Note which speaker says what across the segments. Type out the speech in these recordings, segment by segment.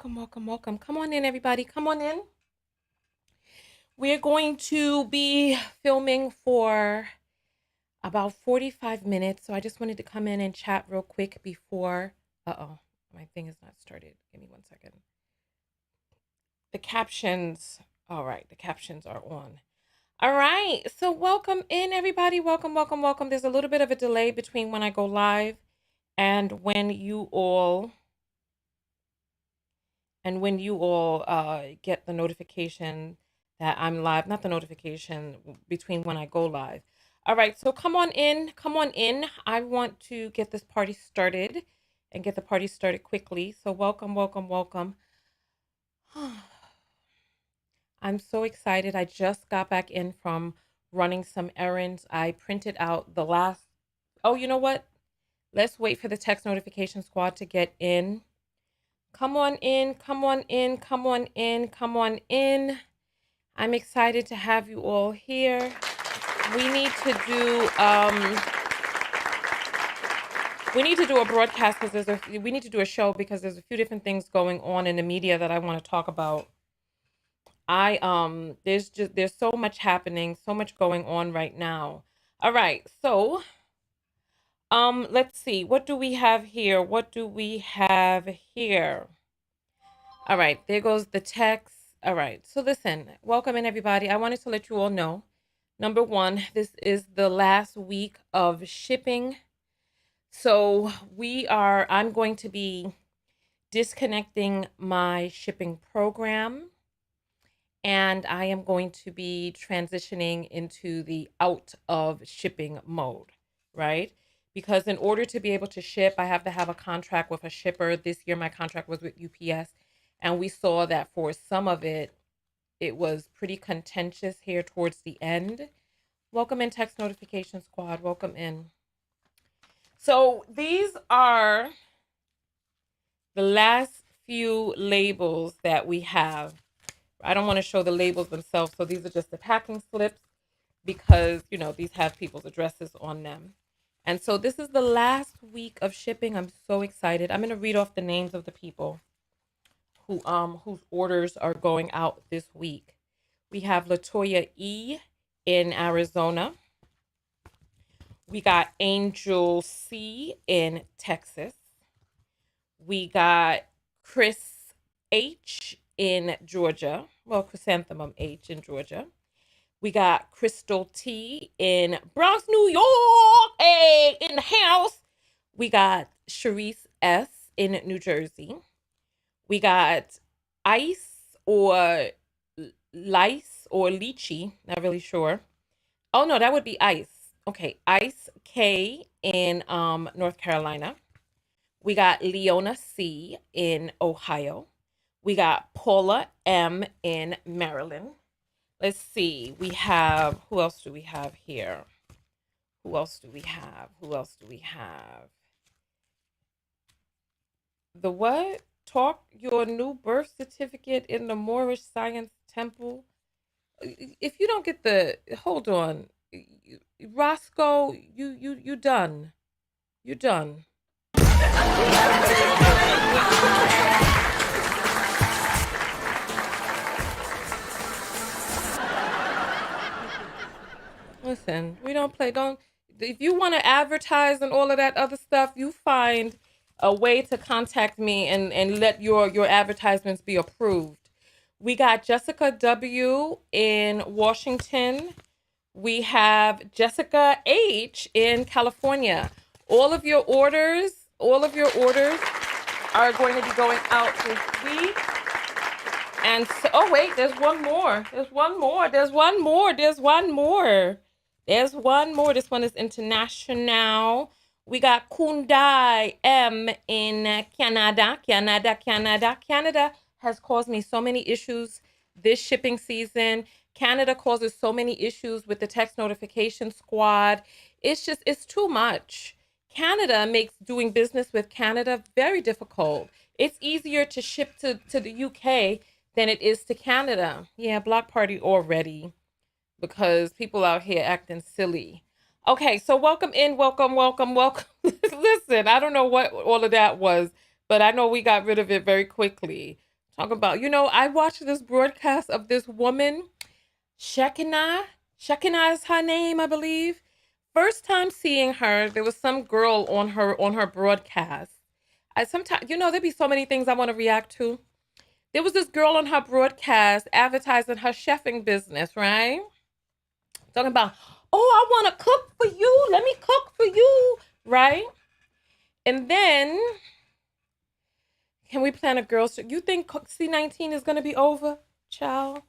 Speaker 1: welcome, welcome, welcome. Come on in, everybody. Come on in. We're going to be filming for about 45 minutes. So I just wanted to come in and chat real quick before. Uh-oh, my thing is not started. Give me 1 second. The captions. All right, the captions are on. All right, so welcome in, everybody. Welcome, welcome, welcome. There's a little bit of a delay between when I go live and when you all get the notification that I'm live, not the notification between when I go live. All right, so come on in, come on in. I want to get this party started and get the party started quickly. So welcome, welcome, welcome. I'm so excited. I just got back in from running some errands. I printed out the last, oh, you know what? Let's wait for the text notification squad to get in. Come on in, come on in, come on in, come on in. I'm excited to have you all here. We need to do a broadcast because we need to do a show because there's a few different things going on in the media that I want to talk about. There's so much happening, so much going on right now. All right, so let's see. What do we have here? What do we have here? All right, there goes the text. All right, so listen, welcome in, everybody. I wanted to let you all know, number one, this is the last week of shipping. So I'm going to be disconnecting my shipping program, and I am going to be transitioning into the out of shipping mode, right? Because in order to be able to ship, I have to have a contract with a shipper. This year, my contract was with UPS. And we saw that for some of it, it was pretty contentious here towards the end. Welcome in, text notification squad. Welcome in. So these are the last few labels that we have. I don't want to show the labels themselves. So these are just the packing slips because, these have people's addresses on them. And so this is the last week of shipping. I'm so excited. I'm going to read off the names of the people whose orders are going out this week. We have Latoya E in Arizona. We got Angel C in Texas. We got Chris H in Georgia. Well, Chrysanthemum H in Georgia. We got Crystal T in Bronx, New York. Hey, in the house. We got Sharice S in New Jersey. We got Ice or Lice or Lychee, not really sure. Oh no, that would be Ice. Okay, Ice K in North Carolina. We got Leona C in Ohio. We got Paula M in Maryland. Let's see. We have, who else do we have here? Who else do we have? Who else do we have? The what? Talk your new birth certificate in the Moorish Science Temple. If you don't get hold on, Roscoe, you done. You're done. Listen, we don't play. Don't. If you want to advertise and all of that other stuff, you find a way to contact me and let your advertisements be approved. We got Jessica W in Washington. We have Jessica H in California. All of your orders are going to be going out this week. And so, oh wait, there's one more. There's one more. This one is international. We got Kundai M in Canada. Canada has caused me so many issues this shipping season. Canada causes so many issues with the text notification squad. It's too much. Canada makes doing business with Canada very difficult. It's easier to ship to the UK than it is to Canada. Yeah, block party already because people out here acting silly. Okay, so welcome in, welcome. Listen, I don't know what all of that was, but I know we got rid of it very quickly. Talk about, I watched this broadcast of this woman, Shekinah. Shekinah is her name, I believe. First time seeing her, there was some girl on her broadcast. I sometimes, there'd be so many things I want to react to. There was this girl on her broadcast advertising her chefing business, right? Talking about, oh, I want to cook for you. Let me cook for you, right? And then, can we plan a girls' trip? You think C19 is going to be over, child?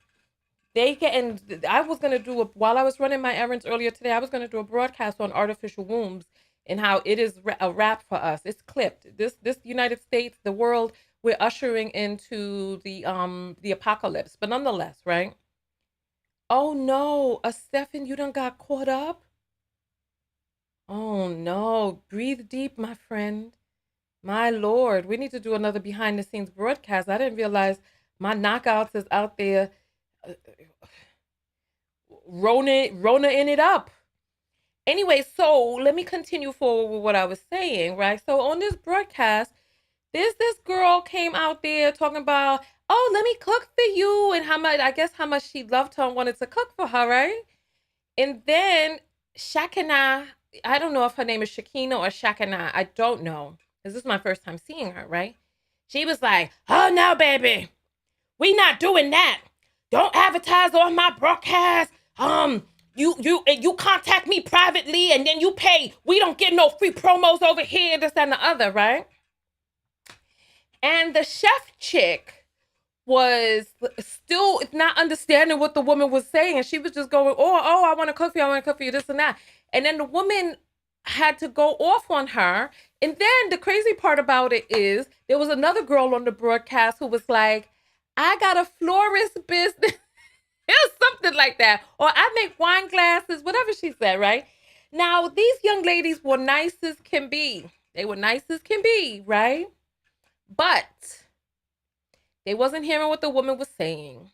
Speaker 1: I was going to while I was running my errands earlier today, I was going to do a broadcast on artificial wombs and how it is a wrap for us. It's clipped. This United States, the world, we're ushering into the apocalypse. But nonetheless, right? Oh no, Stefan, you done got caught up? Oh no, breathe deep, my friend. My Lord, we need to do another behind the scenes broadcast. I didn't realize my knockouts is out there, uh, Rona in it up. Anyway, so let me continue forward with what I was saying, right? So on this broadcast, this girl came out there talking about, oh, let me cook for you, and how much she loved her and wanted to cook for her, right? And then Shekinah, I don't know if her name is Shakina or Shekinah. I don't know. This is my first time seeing her, right? She was like, oh no, baby. We not doing that. Don't advertise on my broadcast. You contact me privately and then you pay. We don't get no free promos over here, this and the other, right? And the chef chick was still not understanding what the woman was saying. And she was just going, oh, I want to cook for you. I want to cook for you, this and that. And then the woman had to go off on her. And then the crazy part about it is there was another girl on the broadcast who was like, I got a florist business. It was something like that. Or I make wine glasses, whatever she said, right? Now, these young ladies were nice as can be. They were nice as can be, right? But they wasn't hearing what the woman was saying.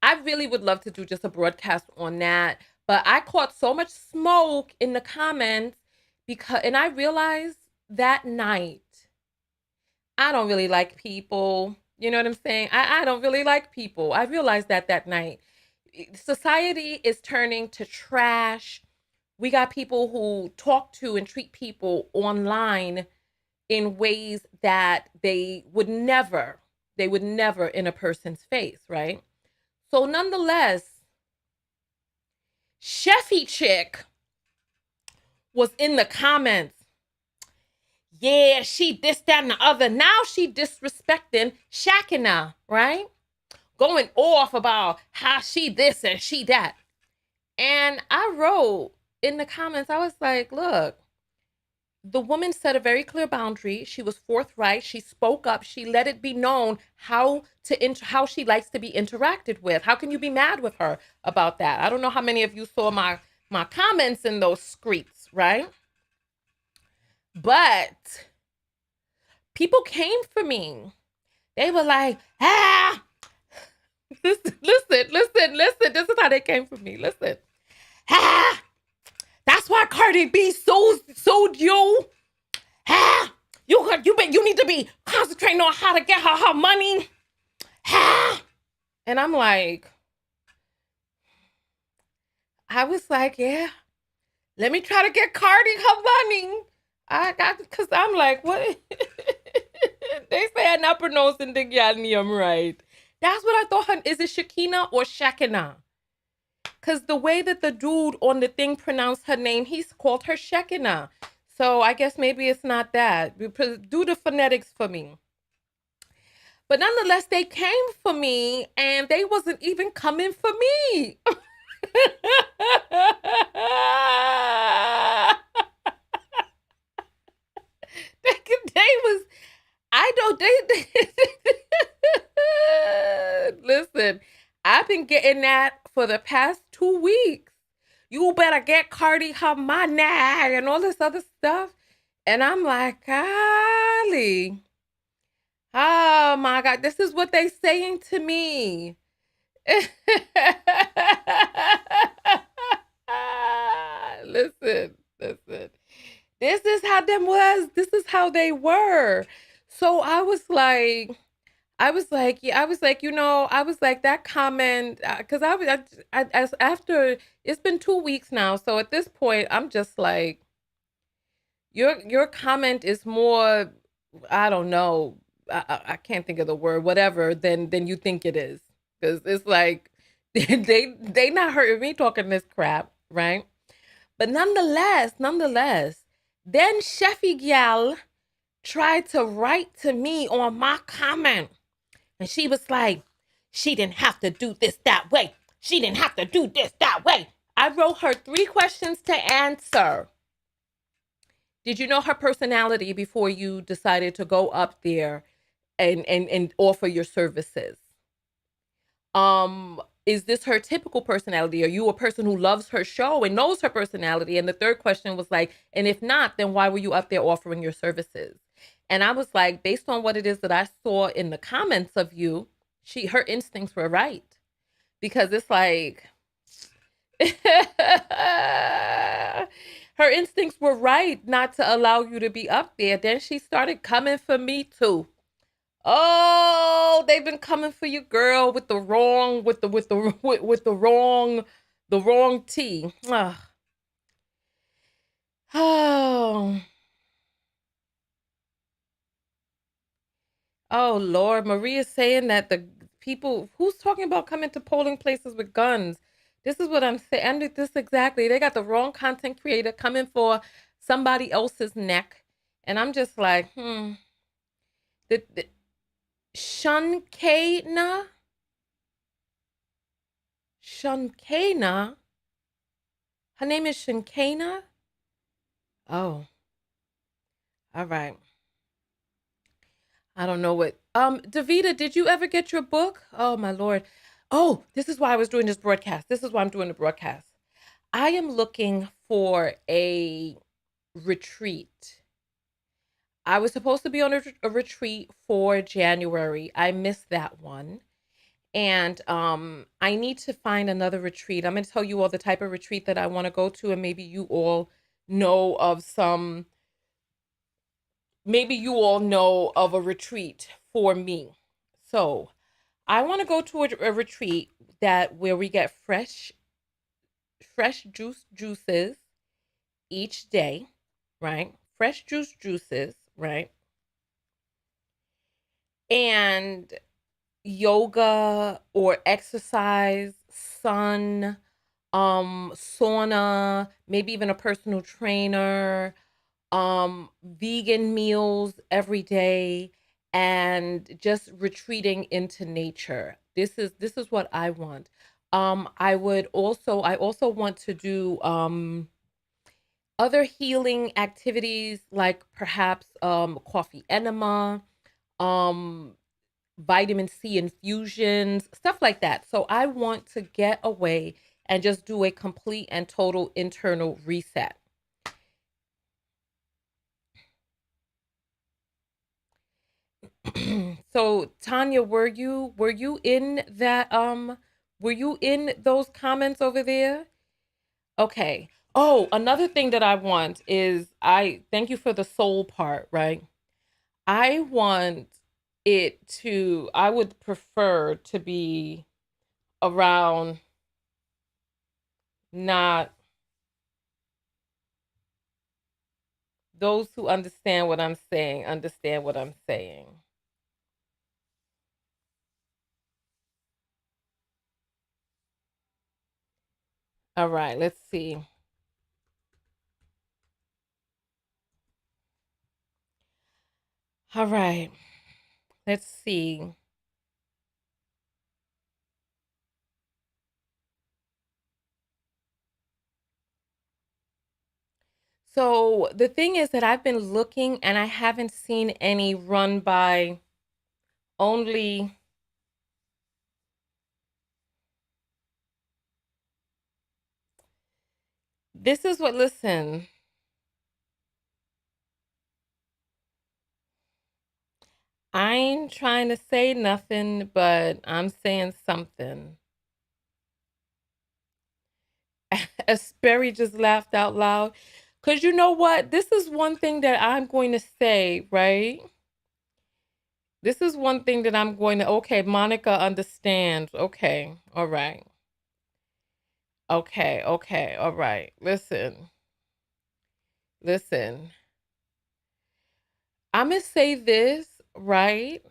Speaker 1: I really would love to do just a broadcast on that. But I caught so much smoke in the comments and I realized that night, I don't really like people. You know what I'm saying? I don't really like people. I realized that night. Society is turning to trash. We got people who talk to and treat people online in ways that they would never in a person's face, right? So nonetheless, Chefy Chick was in the comments. Yeah, she this, that, and the other. Now she disrespecting Shekinah, right? Going off about how she this and she that. And I wrote in the comments, I was like, look, the woman set a very clear boundary. She was forthright. She spoke up. She let it be known how she likes to be interacted with. How can you be mad with her about that? I don't know how many of you saw my comments in those screeds, right? But people came for me. They were like, listen. This is how they came for me. Listen. That's why Cardi B sued you. You need to be concentrating on how to get her money. And I'm like, I was like, yeah, let me try to get Cardi her money. Because I'm like, what? They say an upper nose in the Yanium, right? That's what I thought. Is it Shakina or Shekinah? Because the way that the dude on the thing pronounced her name, he's called her Shekinah. So I guess maybe it's not that. Do the phonetics for me. But nonetheless, they came for me and they wasn't even coming for me. They was, I don't, listen, I've been getting that for the past 2 weeks. You better get Cardi her money and all this other stuff. And I'm like, golly. Oh my God, this is what they saying to me. Listen. This is how them was. This is how they were. So I was like, I was like, yeah, I was like, I was like that comment because as after it's been 2 weeks now, so at this point, I'm just like, your comment is more, I don't know, I can't think of the word, whatever, than you think it is, because it's like they not hurting me talking this crap, right? But nonetheless, then Chefy Gal tried to write to me on my comment. And she was like, she didn't have to do this that way. She didn't have to do this that way. I wrote her 3 questions to answer. Did you know her personality before you decided to go up there and offer your services? Is this her typical personality? Are you a person who loves her show and knows her personality? And the third question was like, and if not, then why were you up there offering your services? And I was like, based on what it is that I saw in the comments of you, her instincts were right. Because it's like her instincts were right not to allow you to be up there. Then she started coming for me too. Oh, they've been coming for you, girl, with the wrong, with the wrong tea. Ugh. Oh, oh Lord, Maria's saying that the people who's talking about coming to polling places with guns. This is what I'm saying. And this exactly. They got the wrong content creator coming for somebody else's neck, and I'm just like, the Shunkana, Shunkana. Her name is Shankana. Oh, all right. I don't know what. Davita, did you ever get your book? Oh my Lord. Oh, this is why I was doing this broadcast. This is why I'm doing the broadcast. I am looking for a retreat. I was supposed to be on a retreat for January. I missed that one. And I need to find another retreat. I'm going to tell you all the type of retreat that I want to go to, and maybe you all know of some, maybe you all know of a retreat for me. So I want to go to a retreat that where we get fresh juices each day, right? Fresh juices, right? And yoga or exercise, sun, sauna, maybe even a personal trainer, vegan meals every day, and just retreating into nature. This is what I want. I also want to do other healing activities like perhaps coffee enema, um vitamin C infusions, stuff like that. So I want to get away and just do a complete and total internal reset. So Tanya, were you in that were you in those comments over there? Okay. Oh, another thing that I want is I thank you for the soul part, right? I want I would prefer to be around not those who understand what I'm saying. All right, let's see. All right, let's see. So the thing is that I've been looking and I haven't seen any run by only. This is what, listen, I ain't trying to say nothing, but I'm saying something. Sperry just laughed out loud. Because you know what? This is one thing that I'm going to say, right? This is one thing that I'm going to, okay, Monica understands. Okay. All right. Okay. Okay. All right. Listen. Listen. I'm going to say this, right?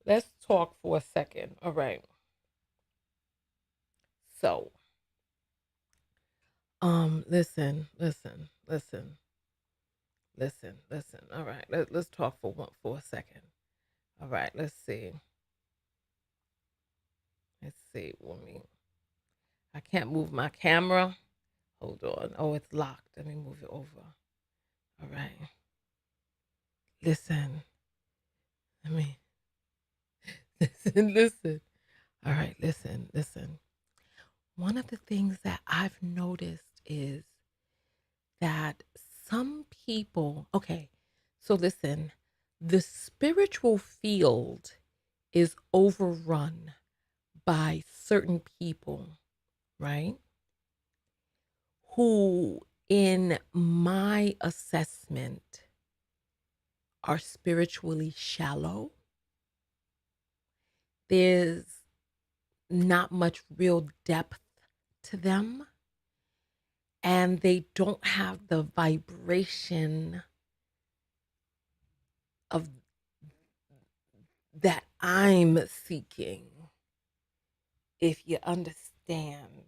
Speaker 1: Let's talk for a second. All right. So, listen. All right. Let's talk for a second. All right. Let's see. Let's see. I can't move my camera. Hold on. Oh, it's locked. Let me move it over. All right. Listen. Let me listen. All right, listen. One of the things that I've noticed is that some people, okay, so listen, the spiritual field is overrun by certain people, right? Who, in my assessment, are spiritually shallow. There's not much real depth to them, and they don't have the vibration of that I'm seeking, if you understand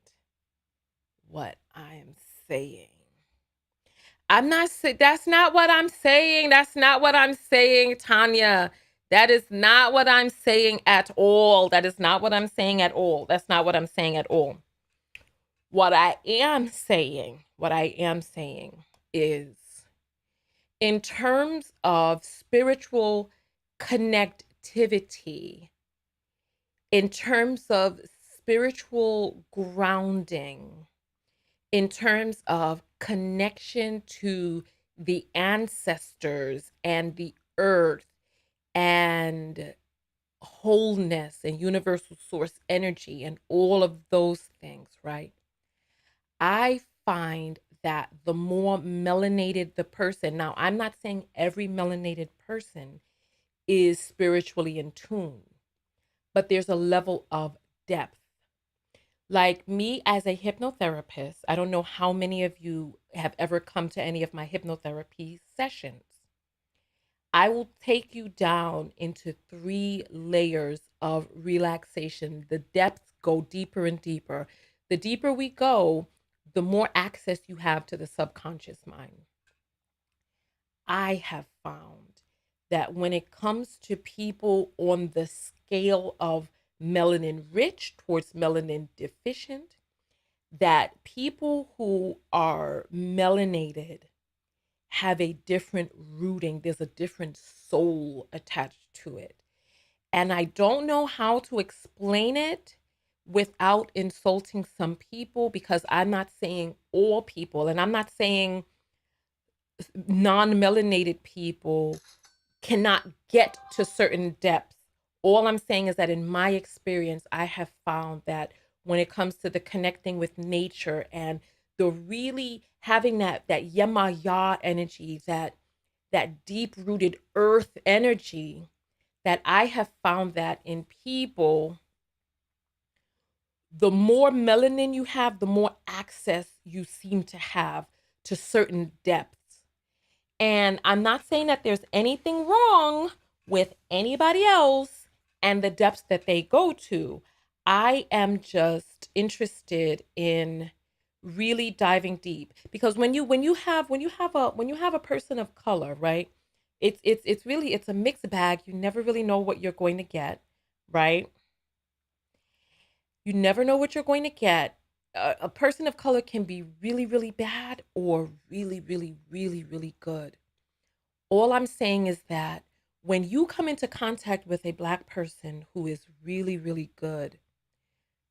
Speaker 1: what I'm saying. I'm not saying that's not what I'm saying. That's not what I'm saying, Tanya. That is not what I'm saying at all. That is not what I'm saying at all. That's not what I'm saying at all. What I am saying is in terms of spiritual connectivity, in terms of spiritual grounding, in terms of connection to the ancestors and the earth and wholeness and universal source energy and all of those things, right? I find that the more melanated the person, now I'm not saying every melanated person is spiritually in tune, but there's a level of depth. Like me as a hypnotherapist, I don't know how many of you have ever come to any of my hypnotherapy sessions. I will take you down into 3 layers of relaxation. The depths go deeper and deeper. The deeper we go, the more access you have to the subconscious mind. I have found that when it comes to people on the scale of melanin rich towards melanin deficient, that people who are melanated have a different rooting. There's a different soul attached to it. And I don't know how to explain it without insulting some people, because I'm not saying all people, and I'm not saying non-melanated people cannot get to certain depths. All I'm saying is that in my experience, I have found that when it comes to the connecting with nature and the really having that Yemaya energy, that deep rooted earth energy, that I have found that in people, the more melanin you have, the more access you seem to have to certain depths. And I'm not saying that there's anything wrong with anybody else and the depths that they go to. I am just interested in really diving deep, because when you have a person of color, right? It's really, it's a mixed bag. You never really know what you're going to get, right? You never know what you're going to get. A person of color can be really, really bad or really, really, really, really good. All I'm saying is that when you come into contact with a Black person who is really, really good,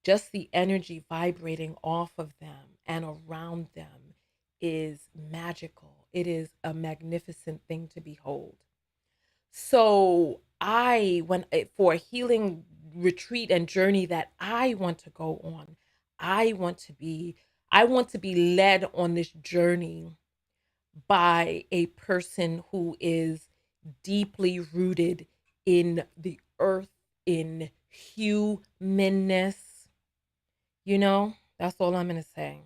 Speaker 1: just the energy vibrating off of them and around them is magical. It is a magnificent thing to behold. So for a healing retreat and journey that I want to go on, I want to be I want to be led on this journey by a person who is deeply rooted in the earth, in humanness. That's all I'm gonna say.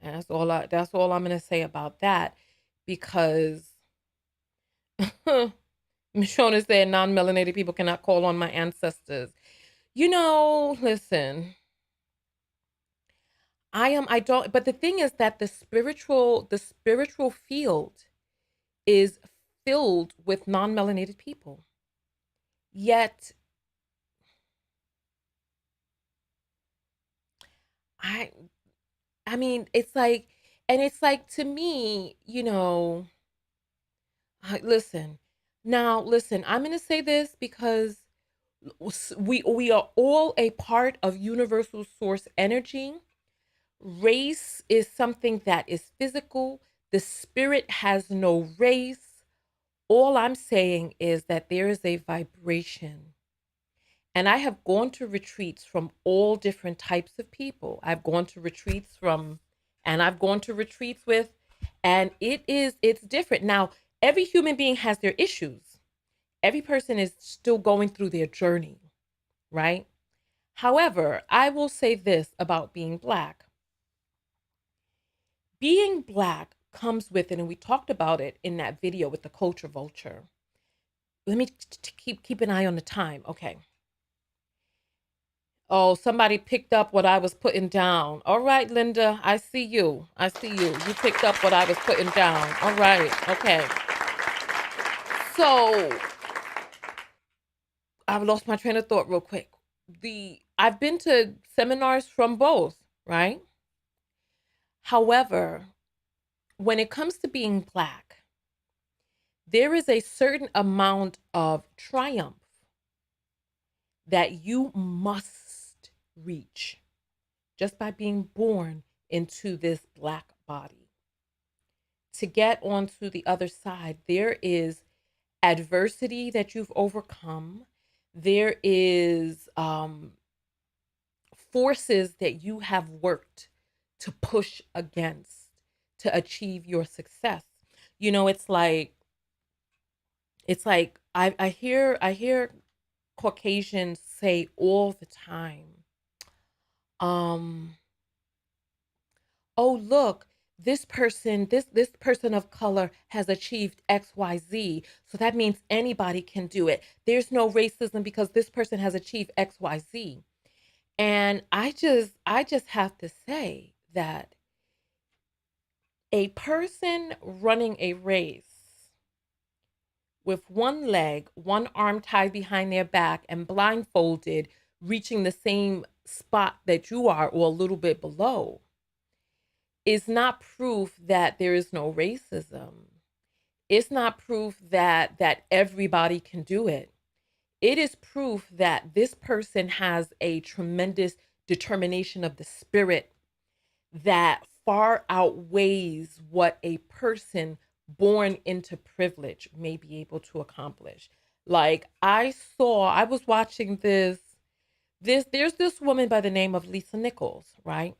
Speaker 1: And that's all I'm gonna say about that, because Michonne said non-melanated people cannot call on my ancestors. Listen, I don't, but the thing is that the spiritual field is filled with non-melanated people. Yet I I mean, it's like to me, listen. Now, listen, I'm going to say this because we are all a part of universal source energy. Race is something that is physical. The spirit has no race. All I'm saying is that there is a vibration. And I have gone to retreats from all different types of people. I've gone to retreats with, and it's different. Now, every human being has their issues. Every person is still going through their journey, right? However, I will say this about being Black. Being Black comes with it, and we talked about it in that video with the culture vulture. Let me keep an eye on the time. Okay. Oh, somebody picked up what I was putting down. All right, Linda, I see you. I see you. You picked up what I was putting down. All right. Okay. So I've lost my train of thought real quick. I've been to seminars from both, right? However, when it comes to being Black, there is a certain amount of triumph that you must reach just by being born into this Black body. To get onto the other side, there is adversity that you've overcome. There is forces that you have worked to push against to achieve your success. It's like I hear Caucasians say all the time, um, oh look, this person of color has achieved XYZ, so that means anybody can do it. There's no racism because this person has achieved XYZ. And I just have to say that a person running a race with one leg, one arm tied behind their back and blindfolded, reaching the same spot that you are or a little bit below, is not proof that there is no racism. It's not proof that everybody can do it. It is proof that this person has a tremendous determination of the spirit that far outweighs what a person born into privilege may be able to accomplish. Like I was watching there's this woman by the name of Lisa Nichols, right?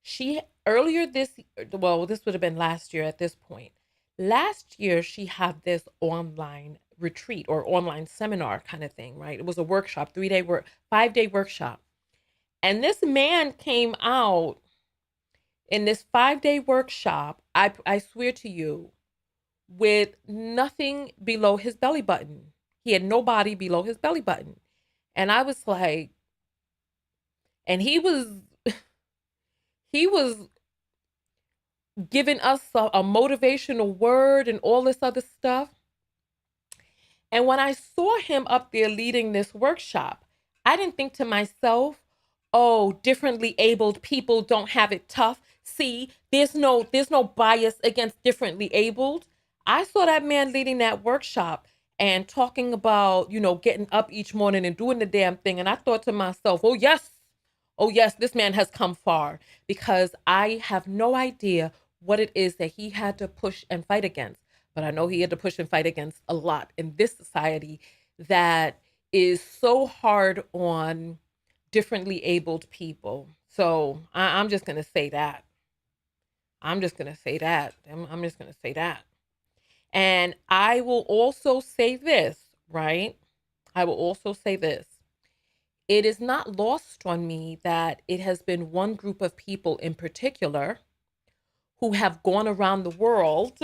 Speaker 1: She earlier this would have been last year at this point. Last year she had this online retreat or online seminar kind of thing, right? It was a workshop, 3-day work, 5-day workshop. And this man came out in this 5-day workshop, I swear to you, with nothing below his belly button. He had no body below his belly button. And I was like, and he was giving us a motivational word and all this other stuff. And when I saw him up there leading this workshop, I didn't think to myself, oh, differently abled people don't have it tough. See, there's no bias against differently abled. I saw that man leading that workshop and talking about, getting up each morning and doing the damn thing. And I thought to myself, oh yes, this man has come far, because I have no idea what it is that he had to push and fight against. But I know he had to push and fight against a lot in this society that is so hard on differently abled people. So I'm just going to say that. I'm just going to say that. I'm just going to say that. And I will also say this, right? I will also say this. It is not lost on me that it has been one group of people in particular who have gone around the world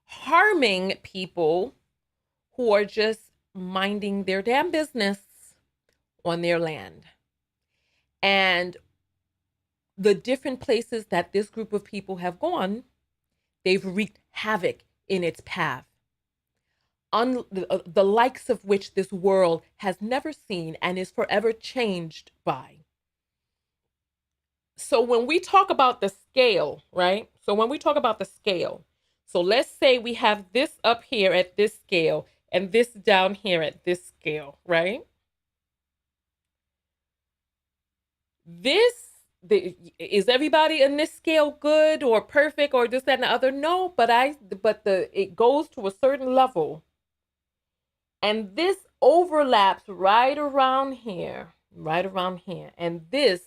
Speaker 1: harming people who are just minding their damn business on their land. And the different places that this group of people have gone, they've wreaked havoc in its path. The likes of which this world has never seen and is forever changed by. So when we talk about the scale, right? So when we talk about the scale, so let's say we have this up here at this scale and this down here at this scale, right? This is everybody in this scale good or perfect or this, that, and the other? No, but it goes to a certain level. And this overlaps right around here, right around here. And this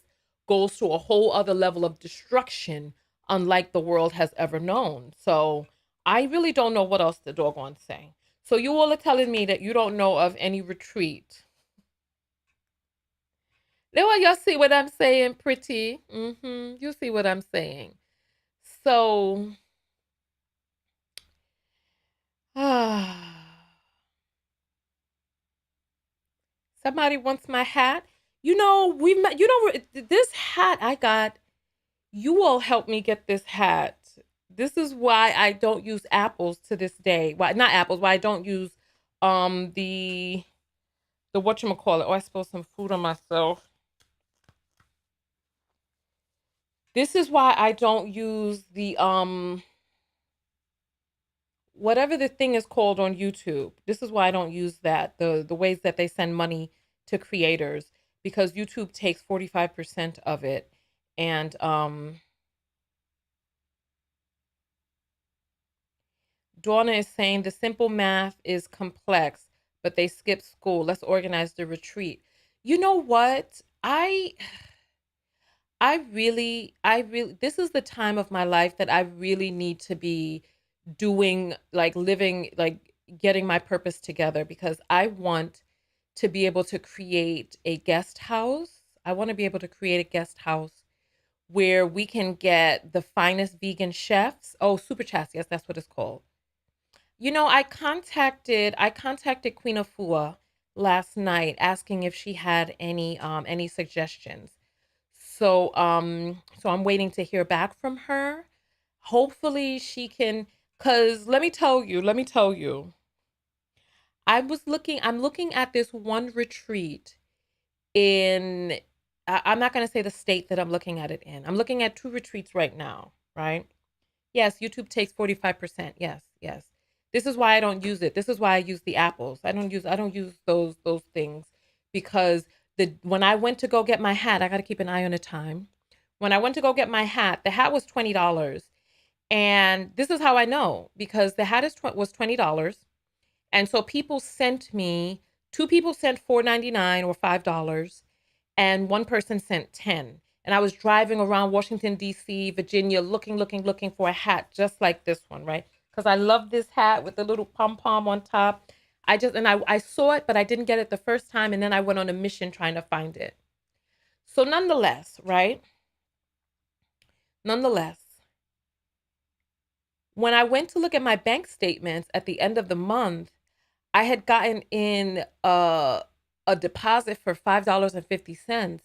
Speaker 1: goes to a whole other level of destruction, unlike the world has ever known. So I really don't know what else to doggone say. So you all are telling me that you don't know of any retreat. Now y'all see what I'm saying, pretty. You see what I'm saying. So, somebody wants my hat. You know, we met, you know, this hat I got, you all helped me get this hat. This is why I don't use apples to this day. Why not apples? Why I don't use the whatchamacallit. Oh, I spilled some food on myself. This is why I don't use the whatever the thing is called on YouTube. This is why I don't use that. The ways that they send money to creators, because YouTube takes 45% of it. And Donna is saying the simple math is complex, but they skip school. Let's organize the retreat. You know what? I really, this is the time of my life that I really need to be doing, like living, like getting my purpose together, because I want to be able to create a guest house. I want to be able to create a guest house where we can get the finest vegan chefs. Oh, Super Chats. Yes, that's what it's called. You know, I contacted Queen Afua last night asking if she had any suggestions. So I'm waiting to hear back from her. Hopefully she can, cuz let me tell you. I'm looking at this one retreat in I'm not going to say the state that I'm looking at it in. I'm looking at two retreats right now, right? Yes, YouTube takes 45%. Yes, yes. This is why I don't use it. This is why I use the apples. I don't use those things, because the when I went to go get my hat, I got to keep an eye on the time. When I went to go get my hat, the hat was $20. And this is how I know, because the hat was $20. And so people sent me, two people sent 4.99 or $5, and one person sent 10. And I was driving around Washington D.C., Virginia, looking for a hat just like this one, right? Because I love this hat with the little pom pom on top. I saw it, but I didn't get it the first time, and then I went on a mission trying to find it. So nonetheless, right? Nonetheless, when I went to look at my bank statements at the end of the month, I had gotten in a deposit for $5.50.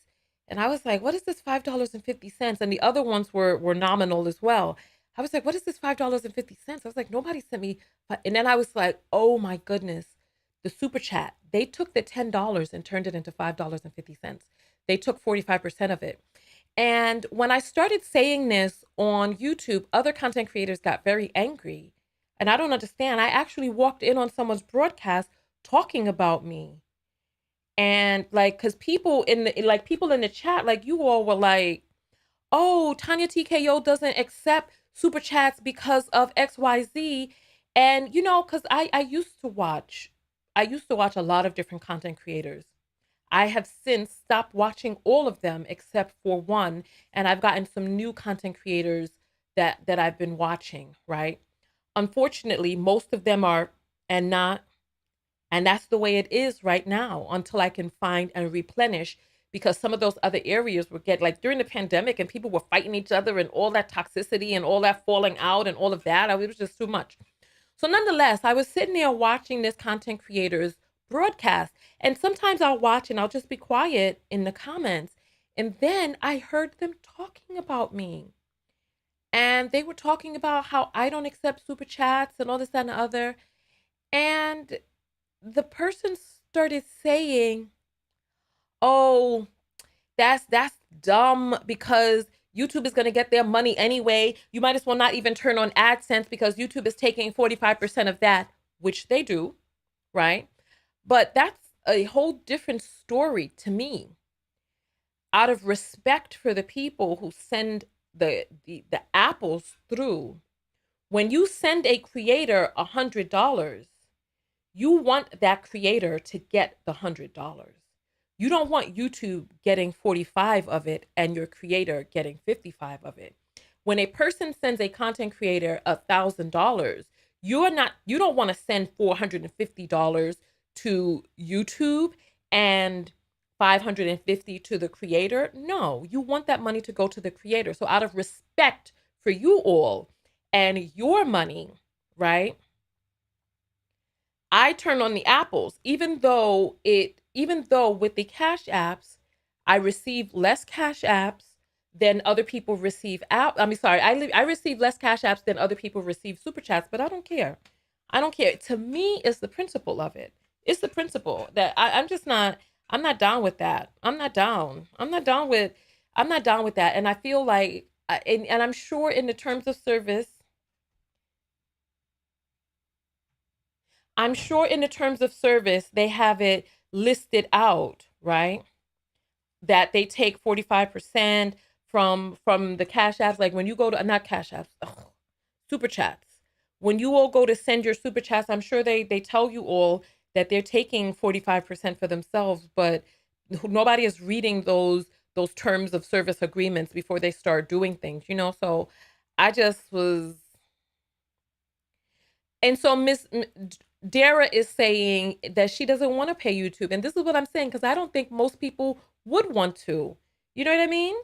Speaker 1: And I was like, what is this $5.50? And the other ones were nominal as well. I was like, what is this $5.50? I was like, nobody sent me. And then I was like, oh my goodness, the super chat. They took the $10 and turned it into $5.50. They took 45% of it. And when I started saying this on YouTube, other content creators got very angry. And I don't understand. I actually walked in on someone's broadcast talking about me. And like, cause people in the chat, like you all were like, oh, Tanya TKO doesn't accept super chats because of XYZ. And you know, cause I used to watch a lot of different content creators. I have since stopped watching all of them except for one, and I've gotten some new content creators that I've been watching, right? Unfortunately, most of them are and not, and that's the way it is right now until I can find and replenish, because some of those other areas were get like during the pandemic and people were fighting each other and all that toxicity and all that falling out and all of that. It was just too much. So nonetheless, I was sitting there watching this content creator's broadcast, and sometimes I'll watch and I'll just be quiet in the comments. And then I heard them talking about me. And they were talking about how I don't accept super chats and all this, that, and the other. And the person started saying, "Oh, that's dumb because YouTube is going to get their money anyway. You might as well not even turn on AdSense because YouTube is taking 45% of that," which they do, right? But that's a whole different story to me. Out of respect for the people who send the apples through, when you send a creator $100, you want that creator to get the $100. You don't want YouTube getting 45 of it and your creator getting 55 of it. When a person sends a content creator $1,000, you don't want to send $450 to YouTube and 550 to the creator. No, you want that money to go to the creator. So out of respect for you all and your money, right? I turn on the apples, even though with the cash apps, I receive less cash apps than other people receive I mean, sorry, I receive less cash apps than other people receive super chats, but I don't care. I don't care. To me, it's the principle of it. It's the principle that I'm just not. I'm not down with that. I'm not down. I'm not down with. I'm not down with that. And I feel like, and I'm sure in the terms of service, I'm sure in the terms of service, they have it listed out, right? That they take 45% from the cash apps. Like when you go to, not cash apps, super chats. When you all go to send your super chats, I'm sure they tell you all that they're taking 45% for themselves, but nobody is reading those terms of service agreements before they start doing things, you know? So I just was, and so Dara is saying that she doesn't want to pay YouTube. And this is what I'm saying, because I don't think most people would want to. You know what I mean?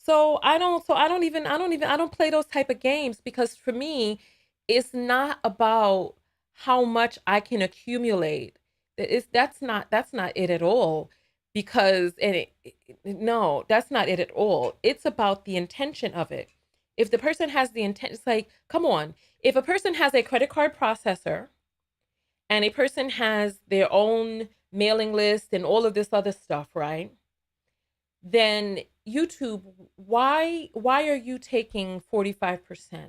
Speaker 1: I don't play those type of games, because for me, it's not about how much I can accumulate. That's not it at all. Because no, that's not it at all. It's about the intention of it. If the person has the intent, it's like, come on. If a person has a credit card processor and a person has their own mailing list and all of this other stuff, right? Then YouTube, why are you taking 45%?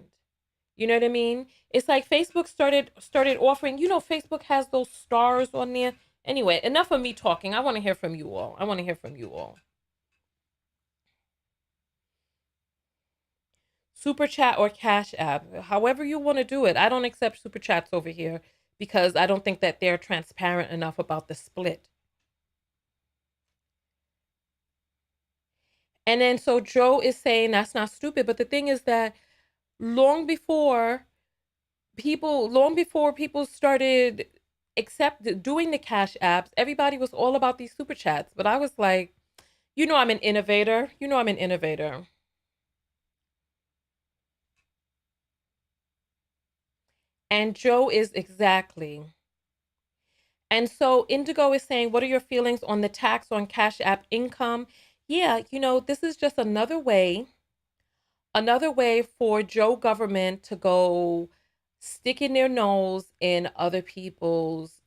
Speaker 1: You know what I mean? It's like Facebook started offering, Facebook has those stars on there. Anyway, enough of me talking. I want to hear from you all. I want to hear from you all. Super chat or cash app, however you want to do it. I don't accept super chats over here because I don't think that they're transparent enough about the split. And then so Joe is saying that's not stupid, but the thing is that long before long before people started accept doing the cash apps, everybody was all about these super chats. But I was like, I'm an innovator. I'm an innovator. And Joe is exactly. And so Indigo is saying, what are your feelings on the tax on Cash App income? Yeah, this is just another way for Joe government to go sticking their nose in other people's.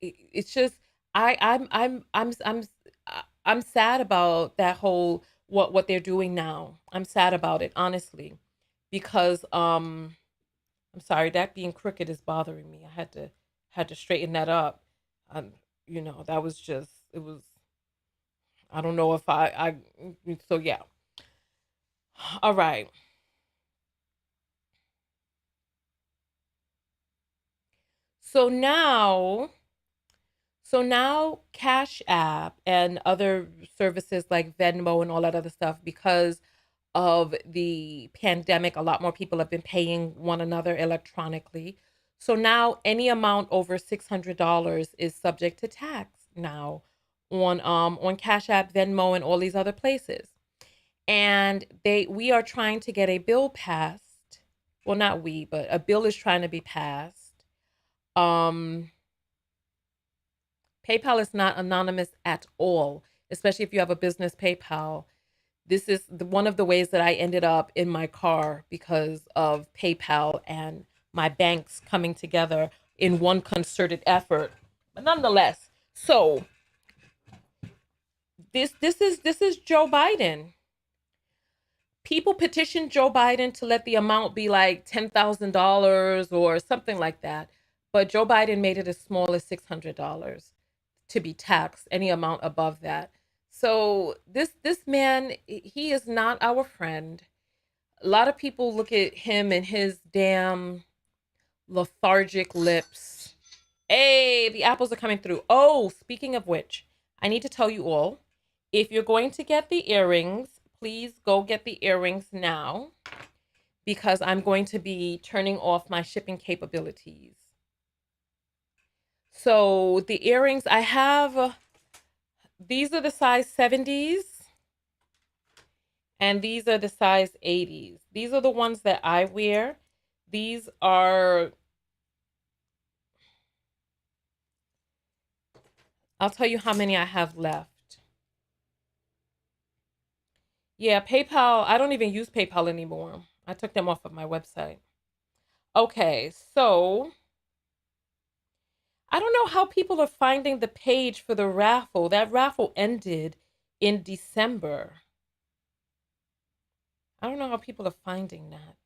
Speaker 1: It's just I'm sad about that whole what they're doing now. I'm sad about it, honestly, because I'm sorry, that being crooked is bothering me. I had to straighten that up. Um, that was just it was. I don't know if so yeah. All right. So now So now Cash App and other services like Venmo and all that other stuff, because of the pandemic, a lot more people have been paying one another electronically. So now any amount over $600 is subject to tax now on Cash App, Venmo, and all these other places. And we are trying to get a bill passed. Well, not we, but a bill is trying to be passed. Um PayPal is not anonymous at all, especially if you have a business PayPal. This is one of the ways that I ended up in my car because of PayPal and my banks coming together in one concerted effort. But nonetheless, so this is Joe Biden. People petitioned Joe Biden to let the amount be like $10,000 or something like that, but Joe Biden made it as small as $600 to be taxed, any amount above that. So this man, he is not our friend. A lot of people look at him and his damn lethargic lips. Hey, the apples are coming through. Oh, speaking of which, I need to tell you all, if you're going to get the earrings, please go get the earrings now because I'm going to be turning off my shipping capabilities. So the earrings I have, these are the size 70s and these are the size 80s. These are the ones that I wear. These are, I'll tell you how many I have left. Yeah, PayPal, I don't even use PayPal anymore. I took them off of my website. Okay, so I don't know how people are finding the page for the raffle. That raffle ended in December. I don't know how people are finding that.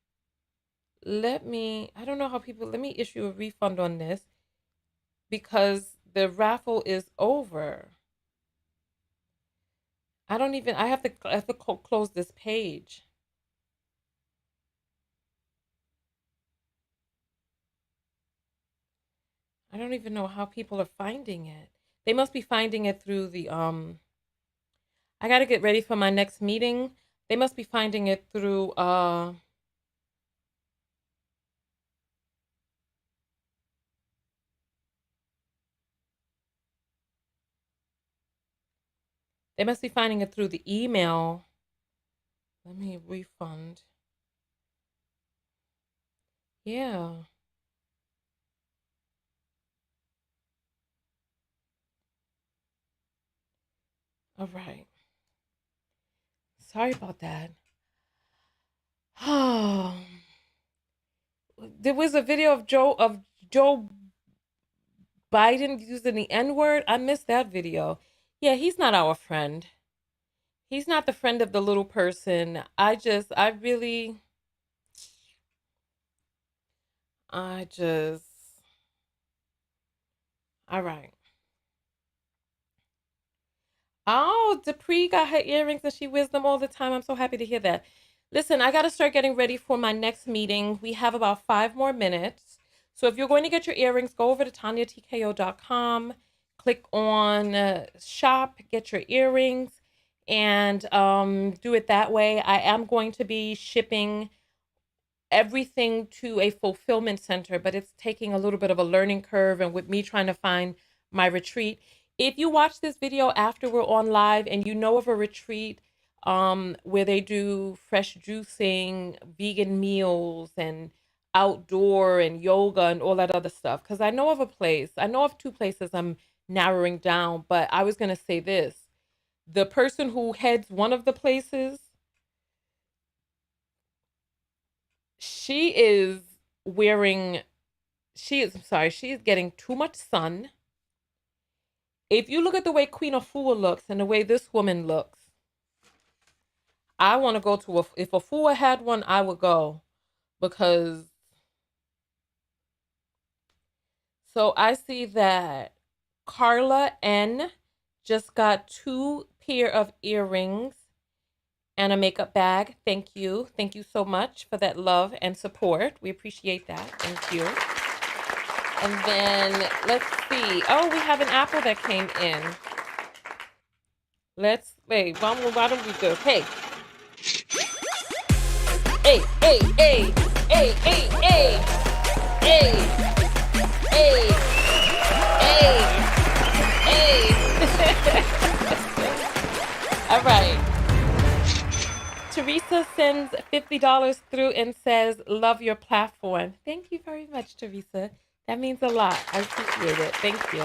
Speaker 1: I don't know how people, let me issue a refund on this because the raffle is over. I have to close this page. I don't even know how people are finding it. They must be finding it through the I got to get ready for my next meeting. They must be finding it through they must be finding it through the email. Let me refund. Yeah. All right. Sorry about that. Oh, there was a video of Joe Biden using the N-word. I missed that video. Yeah, he's not our friend. He's not the friend of the little person. I just, all right. Oh, Dupree got her earrings and she wears them all the time. I'm so happy to hear that. Listen, I got to start getting ready for my next meeting. We have about 5 more minutes. So if you're going to get your earrings, go over to TanyaTKO.com, click on shop, get your earrings, and do it that way. I am going to be shipping everything to a fulfillment center, but it's taking a little bit of a learning curve. And with me trying to find my retreat, if you watch this video after we're on live and you know of a retreat where they do fresh juicing, vegan meals, and outdoor and yoga and all that other stuff, because I know of a place, I know of two places I'm narrowing down, but I was going to say this. The person who heads one of the places, she is wearing I'm sorry, she is getting too much sun. If you look at the way Queen Afua looks and the way this woman looks, I want to go to if Afua had one, I would go because so I see that Carla N just got 2 pair of earrings and a makeup bag. Thank you. Thank you so much for that love and support. We appreciate that. Thank you. And then let's see. Oh, we have an apple that came in. Let's wait. Why don't we go? Hey, hey, hey, hey, hey, hey, hey, hey, hey, hey, hey. All right. Teresa sends $50 through and says, "Love your platform." Thank you very much, Teresa. That means a lot. I appreciate it. Thank you.